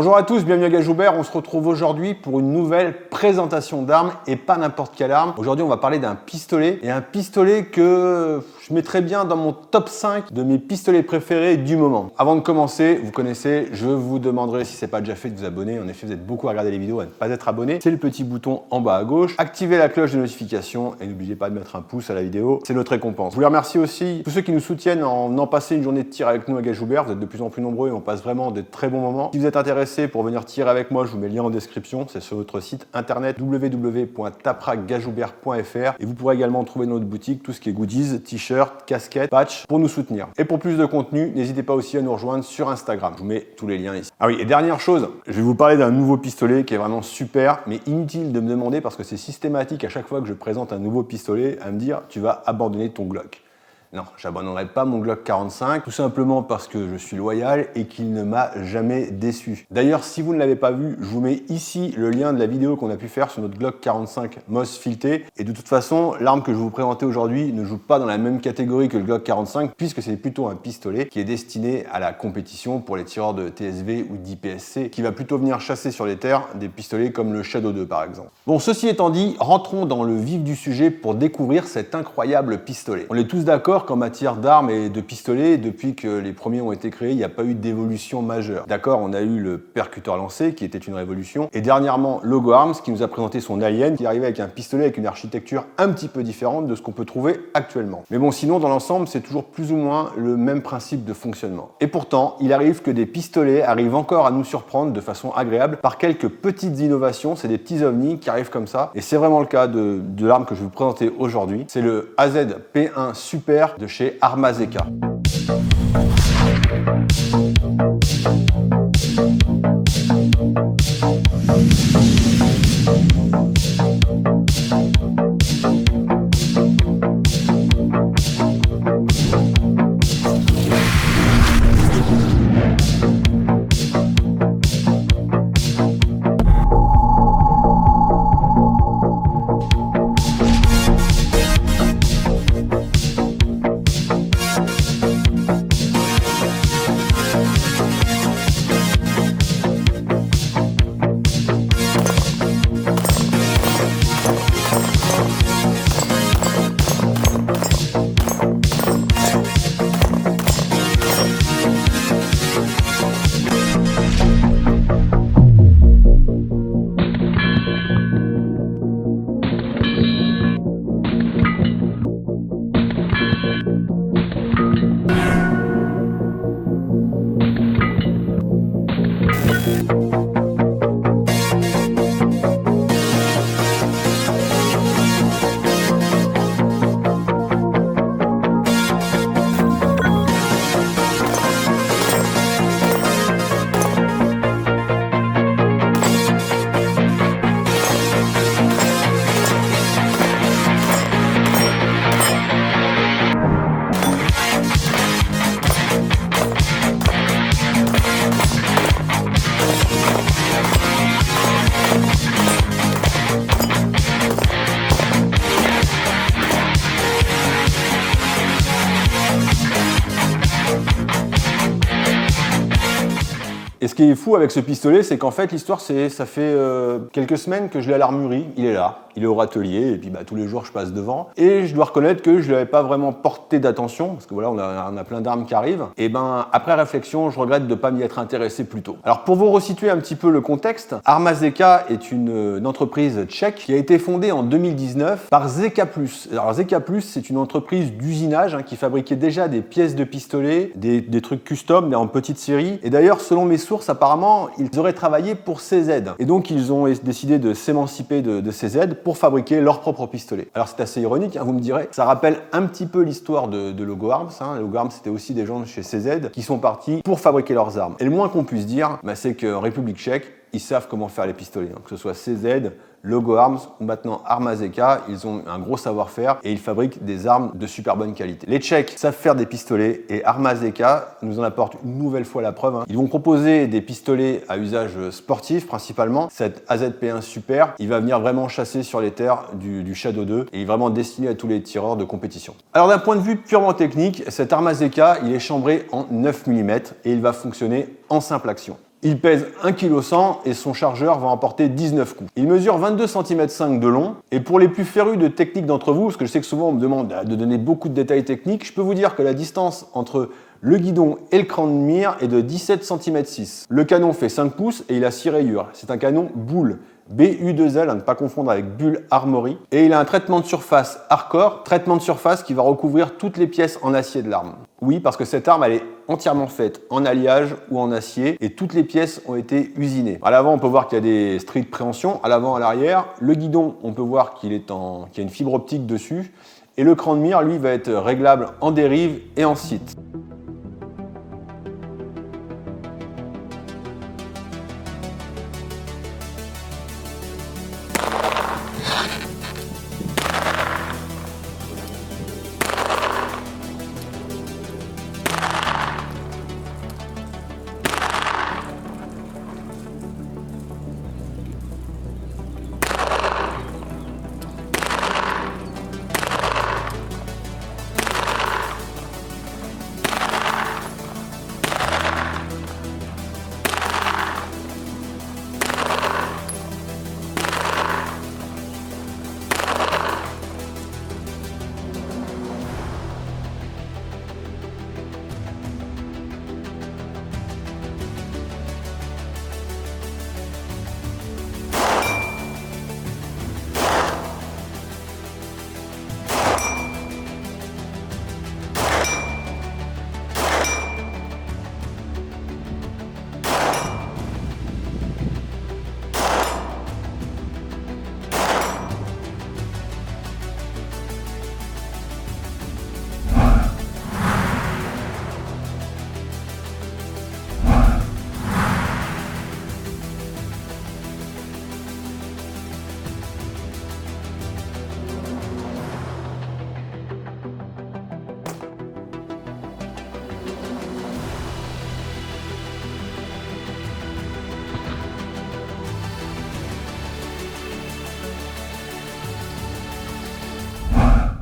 Bonjour à tous, bienvenue à Gajoubert. On se retrouve aujourd'hui pour une nouvelle présentation d'armes et pas n'importe quelle arme. Aujourd'hui, on va parler d'un pistolet et un pistolet que je mettrais bien dans mon top 5 de mes pistolets préférés du moment. Avant de commencer, vous connaissez, je vous demanderai si ce n'est pas déjà fait de vous abonner. En effet, vous êtes beaucoup à regarder les vidéos, à ne pas être abonné. C'est le petit bouton en bas à gauche. Activez la cloche de notification et n'oubliez pas de mettre un pouce à la vidéo. C'est notre récompense. Je voulais remercier aussi tous ceux qui nous soutiennent en passant une journée de tir avec nous à Gajoubert. Vous êtes de plus en plus nombreux et on passe vraiment de très bons moments. Si vous êtes intéressé pour venir tirer avec moi, je vous mets le lien en description. C'est sur notre site internet www.tapragajoubert.fr et vous pourrez également trouver dans notre boutique tout ce qui est goodies, t-shirts, casquettes, patchs pour nous soutenir. Et pour plus de contenu, n'hésitez pas aussi à nous rejoindre sur Instagram. Je vous mets tous les liens ici. Ah oui, et dernière chose, je vais vous parler d'un nouveau pistolet qui est vraiment super, mais inutile de me demander parce que c'est systématique à chaque fois que je présente un nouveau pistolet à me dire tu vas abandonner ton Glock. Non, j'abandonnerai pas mon Glock 45, tout simplement parce que je suis loyal et qu'il ne m'a jamais déçu. D'ailleurs, si vous ne l'avez pas vu, je vous mets ici le lien de la vidéo qu'on a pu faire sur notre Glock 45 Moss Fileté. Et de toute façon, l'arme que je vais vous présenter aujourd'hui ne joue pas dans la même catégorie que le Glock 45, puisque c'est plutôt un pistolet qui est destiné à la compétition pour les tireurs de TSV ou d'IPSC, qui va plutôt venir chasser sur les terres des pistolets comme le Shadow 2 par exemple. Bon, ceci étant dit, rentrons dans le vif du sujet pour découvrir cet incroyable pistolet. On est tous d'accord qu'en matière d'armes et de pistolets, depuis que les premiers ont été créés, il n'y a pas eu d'évolution majeure. D'accord, on a eu le percuteur lancé, qui était une révolution, et dernièrement, Logo Arms, qui nous a présenté son Alien, qui arrivait avec un pistolet avec une architecture un petit peu différente de ce qu'on peut trouver actuellement. Mais bon, sinon, dans l'ensemble, c'est toujours plus ou moins le même principe de fonctionnement. Et pourtant, il arrive que des pistolets arrivent encore à nous surprendre de façon agréable par quelques petites innovations, c'est des petits ovnis qui arrivent comme ça, et c'est vraiment le cas de l'arme que je vais vous présenter aujourd'hui. C'est le AZ P1 Super de chez Armazeka. Et ce qui est fou avec ce pistolet, c'est qu'en fait, l'histoire, ça fait quelques semaines que je l'ai à l'armurerie. Il est là, il est au râtelier, et puis tous les jours, je passe devant. Et je dois reconnaître que je ne l'avais pas vraiment porté d'attention, parce que voilà, on a plein d'armes qui arrivent. Et après réflexion, je regrette de ne pas m'y être intéressé plus tôt. Alors, pour vous resituer un petit peu le contexte, Armazeka est une entreprise tchèque qui a été fondée en 2019 par Zeka Plus. Alors, Zeka Plus, c'est une entreprise d'usinage qui fabriquait déjà des pièces de pistolet, des trucs custom, mais en petite série. Et d'ailleurs, selon mes sources, apparemment, ils auraient travaillé pour CZ. Et donc, ils ont décidé de s'émanciper de CZ pour fabriquer leur propre pistolet. Alors, c'est assez ironique, vous me direz. Ça rappelle un petit peu l'histoire de Logo Arms. Logo Arms, c'était aussi des gens de chez CZ qui sont partis pour fabriquer leurs armes. Et le moins qu'on puisse dire, c'est qu'en République tchèque, ils savent comment faire les pistolets. Que ce soit CZ, Logo Arms ou maintenant Armazeka, ils ont un gros savoir-faire et ils fabriquent des armes de super bonne qualité. Les Tchèques savent faire des pistolets et Armazeka nous en apporte une nouvelle fois la preuve. Ils vont proposer des pistolets à usage sportif principalement. Cet AZP1 Super, il va venir vraiment chasser sur les terres du Shadow 2 et il est vraiment destiné à tous les tireurs de compétition. Alors d'un point de vue purement technique, cet Armazeka, il est chambré en 9 mm et il va fonctionner en simple action. Il pèse 1,1 kg et son chargeur va emporter 19 coups. Il mesure 22,5 cm de long et pour les plus férus de technique d'entre vous, parce que je sais que souvent on me demande de donner beaucoup de détails techniques, je peux vous dire que la distance entre le guidon et le cran de mire est de 17,6 cm. Le canon fait 5 pouces et il a 6 rayures. C'est un canon Bull. BU2L, à ne pas confondre avec Bull Armory. Et il a un traitement de surface hardcore, traitement de surface qui va recouvrir toutes les pièces en acier de l'arme. Oui, parce que cette arme, elle est entièrement faite en alliage ou en acier et toutes les pièces ont été usinées. À l'avant, on peut voir qu'il y a des stries de préhension, à l'avant, à l'arrière. Le guidon, on peut voir qu'il y a une fibre optique dessus. Et le cran de mire, lui, va être réglable en dérive et en site.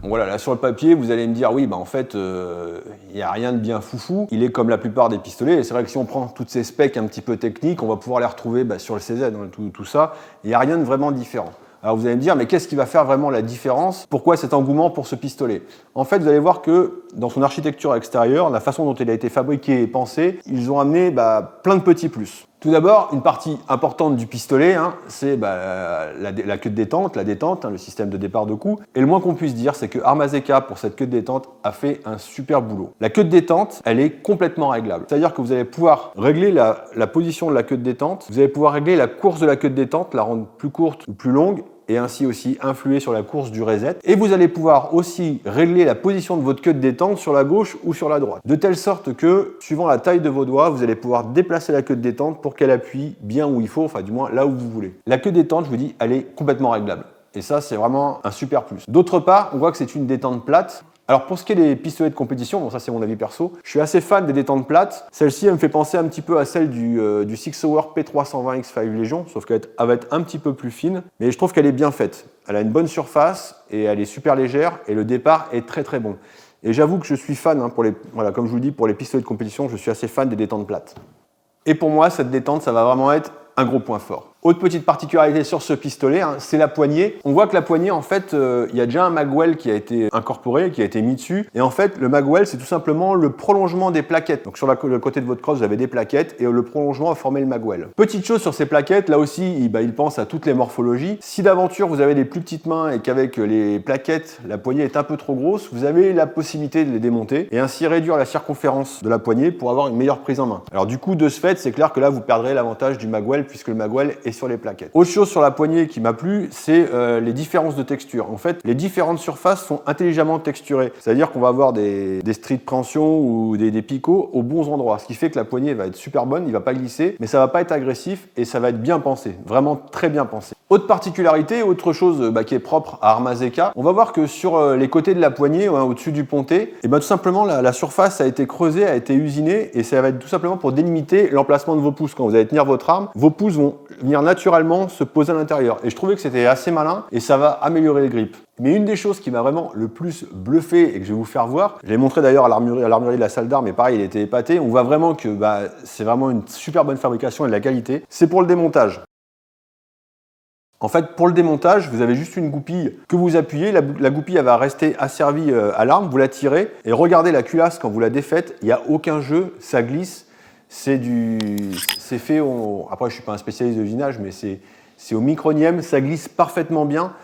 Bon, voilà, là sur le papier, vous allez me dire, oui, bah en fait, il n'y a rien de bien foufou. Il est comme la plupart des pistolets. Et c'est vrai que si on prend toutes ces specs un petit peu techniques, on va pouvoir les retrouver sur le CZ, hein, tout ça. Il n'y a rien de vraiment différent. Alors vous allez me dire, mais qu'est-ce qui va faire vraiment la différence? Pourquoi cet engouement pour ce pistolet? En fait, vous allez voir que dans son architecture extérieure, la façon dont il a été fabriqué et pensé, ils ont amené plein de petits plus. Tout d'abord, une partie importante du pistolet, hein, c'est la queue de détente, la détente, hein, le système de départ de coup. Et le moins qu'on puisse dire, c'est que Armaseka, pour cette queue de détente, a fait un super boulot. La queue de détente, elle est complètement réglable. C'est-à-dire que vous allez pouvoir régler la position de la queue de détente, vous allez pouvoir régler la course de la queue de détente, la rendre plus courte ou plus longue, et ainsi aussi influer sur la course du reset. Et vous allez pouvoir aussi régler la position de votre queue de détente sur la gauche ou sur la droite. De telle sorte que, suivant la taille de vos doigts, vous allez pouvoir déplacer la queue de détente pour qu'elle appuie bien où il faut, enfin du moins là où vous voulez. La queue de détente, je vous dis, elle est complètement réglable. Et ça, c'est vraiment un super plus. D'autre part, on voit que c'est une détente plate. Alors pour ce qui est des pistolets de compétition, bon ça c'est mon avis perso, je suis assez fan des détentes plates. Celle-ci elle me fait penser un petit peu à celle du Sig Sauer P320 X5 Legion, sauf qu'elle va être un petit peu plus fine, mais je trouve qu'elle est bien faite. Elle a une bonne surface et elle est super légère et le départ est très très bon. Et j'avoue que je suis fan, hein, comme je vous dis, pour les pistolets de compétition, je suis assez fan des détentes plates. Et pour moi, cette détente, ça va vraiment être un gros point fort. Autre petite particularité sur ce pistolet, hein, c'est la poignée. On voit que la poignée, en fait, il y a déjà un magwell qui a été incorporé, qui a été mis dessus. Et en fait, le magwell, c'est tout simplement le prolongement des plaquettes. Donc sur le côté de votre crosse, vous avez des plaquettes et le prolongement a formé le magwell. Petite chose sur ces plaquettes, là aussi, il pense à toutes les morphologies. Si d'aventure vous avez des plus petites mains et qu'avec les plaquettes, la poignée est un peu trop grosse, vous avez la possibilité de les démonter et ainsi réduire la circonférence de la poignée pour avoir une meilleure prise en main. Alors du coup, de ce fait, c'est clair que là, vous perdrez l'avantage du magwell puisque le magwell est sur les plaquettes. Autre chose sur la poignée qui m'a plu, c'est les différences de texture. En fait, les différentes surfaces sont intelligemment texturées. C'est-à-dire qu'on va avoir des stries de préhension ou des picots aux bons endroits. Ce qui fait que la poignée va être super bonne, il va pas glisser, mais ça va pas être agressif et ça va être bien pensé. Vraiment très bien pensé. Autre particularité, autre chose qui est propre à Armaseka, on va voir que sur les côtés de la poignée, au-dessus du ponté, tout simplement la surface a été creusée, a été usinée et ça va être tout simplement pour délimiter l'emplacement de vos pouces. Quand vous allez tenir votre arme, vos pouces vont venir naturellement se poser à l'intérieur. Et je trouvais que c'était assez malin et ça va améliorer le grip. Mais une des choses qui m'a vraiment le plus bluffé et que je vais vous faire voir, je l'ai montré d'ailleurs à l'armurerie de la salle d'armes, mais pareil, il était épaté. On voit vraiment que c'est vraiment une super bonne fabrication et de la qualité. C'est pour le démontage. En fait, pour le démontage, vous avez juste une goupille que vous appuyez. La goupille, elle va rester asservie à l'arme. Vous la tirez et regardez la culasse quand vous la défaites. Il n'y a aucun jeu, ça glisse. C'est fait. Après, je suis pas un spécialiste de usinage, mais c'est au micronième. Ça glisse parfaitement bien.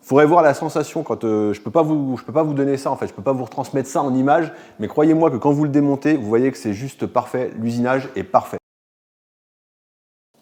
Il faudrait voir la sensation quand je peux pas vous donner ça en fait. Je peux pas vous retransmettre ça en image. Mais croyez-moi que quand vous le démontez, vous voyez que c'est juste parfait. L'usinage est parfait.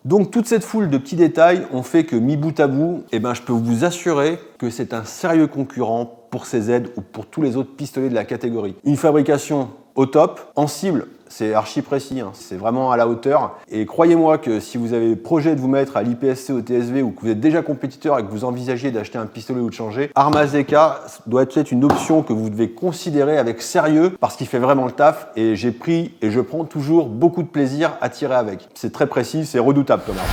Donc toute cette foule de petits détails ont fait que mis bout à bout, je peux vous assurer que c'est un sérieux concurrent pour CZ ou pour tous les autres pistolets de la catégorie. Une fabrication au top, en cible, c'est archi précis, hein. C'est vraiment à la hauteur. Et croyez-moi que si vous avez projet de vous mettre à l'IPSC, au TSV ou que vous êtes déjà compétiteur et que vous envisagez d'acheter un pistolet ou de changer, Armazeka doit être une option que vous devez considérer avec sérieux parce qu'il fait vraiment le taf et j'ai pris et je prends toujours beaucoup de plaisir à tirer avec. C'est très précis, c'est redoutable comme arme.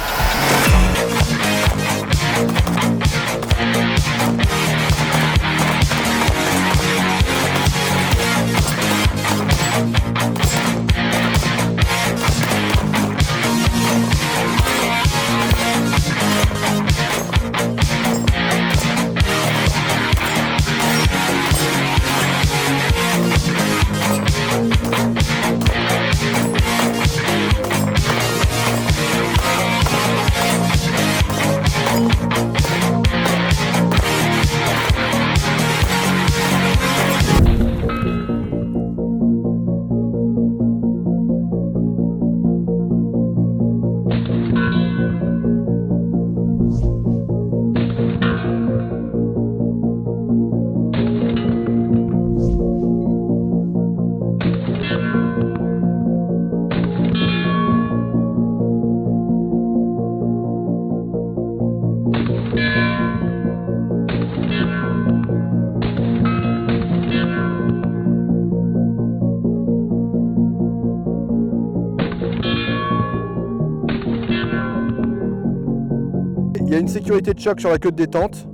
Il y a une sécurité de choc sur la queue de détente.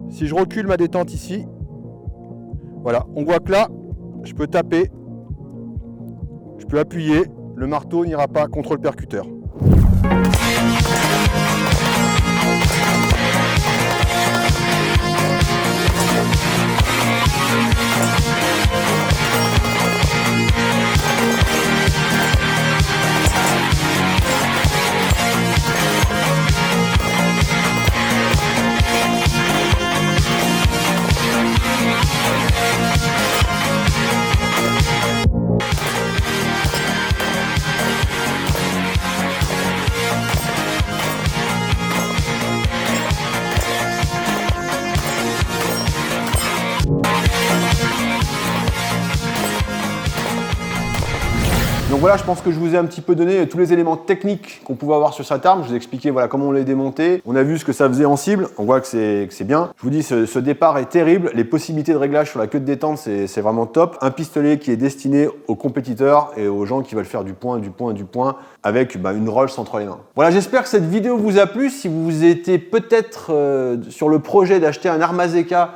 Si je recule ma détente ici, voilà, on voit que là, je peux taper, je peux appuyer, le marteau n'ira pas contre le percuteur. Donc voilà, je pense que je vous ai un petit peu donné tous les éléments techniques qu'on pouvait avoir sur cette arme. Je vous ai expliqué voilà, comment on les démontait. On a vu ce que ça faisait en cible. On voit que c'est bien. Je vous dis, ce départ est terrible. Les possibilités de réglage sur la queue de détente, c'est vraiment top. Un pistolet qui est destiné aux compétiteurs et aux gens qui veulent faire du point avec une Rolls entre les mains. Voilà, j'espère que cette vidéo vous a plu. Si vous étiez peut-être sur le projet d'acheter un Armazeka,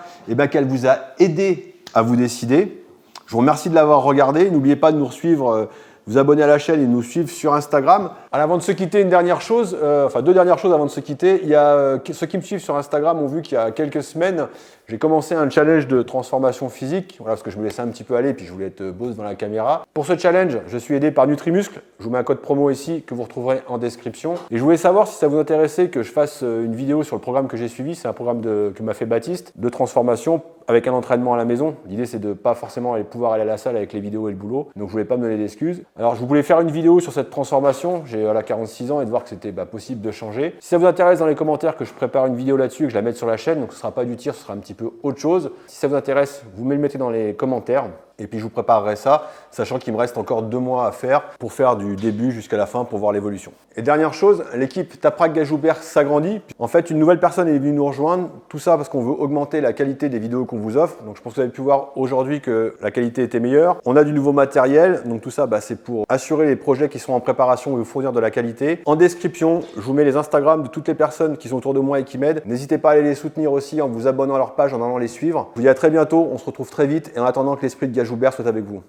qu'elle vous a aidé à vous décider. Je vous remercie de l'avoir regardé. N'oubliez pas de nous suivre. Vous abonner à la chaîne et nous suivre sur Instagram. Avant de se quitter, une dernière chose, deux dernières choses avant de se quitter. Il y a ceux qui me suivent sur Instagram ont vu qu'il y a quelques semaines, j'ai commencé un challenge de transformation physique, voilà, parce que je me laissais un petit peu aller, puis je voulais être beau devant la caméra. Pour ce challenge, je suis aidé par Nutrimuscle. Je vous mets un code promo ici que vous retrouverez en description. Et je voulais savoir si ça vous intéressait que je fasse une vidéo sur le programme que j'ai suivi. C'est un programme que m'a fait Baptiste de transformation avec un entraînement à la maison. L'idée, c'est de pas forcément pouvoir aller à la salle avec les vidéos et le boulot. Donc, je voulais pas me donner d'excuses. Alors, je voulais faire une vidéo sur cette transformation. J'ai 46 ans et de voir que c'était possible de changer. Si ça vous intéresse, dans les commentaires, que je prépare une vidéo là-dessus et que je la mette sur la chaîne, donc ce sera pas du tir, ce sera un petit peu autre chose. Si ça vous intéresse, vous me le mettez dans les commentaires. Et puis je vous préparerai ça, sachant qu'il me reste encore 2 mois à faire pour faire du début jusqu'à la fin pour voir l'évolution. Et dernière chose, l'équipe Taprak Gajoubert s'agrandit. En fait, une nouvelle personne est venue nous rejoindre. Tout ça parce qu'on veut augmenter la qualité des vidéos qu'on vous offre. Donc je pense que vous avez pu voir aujourd'hui que la qualité était meilleure. On a du nouveau matériel. Donc tout ça, c'est pour assurer les projets qui sont en préparation et vous fournir de la qualité. En description, je vous mets les Instagram de toutes les personnes qui sont autour de moi et qui m'aident. N'hésitez pas à aller les soutenir aussi en vous abonnant à leur page, en allant les suivre. Je vous dis à très bientôt. On se retrouve très vite. Et en attendant que l'esprit de Gajoubert soit avec vous.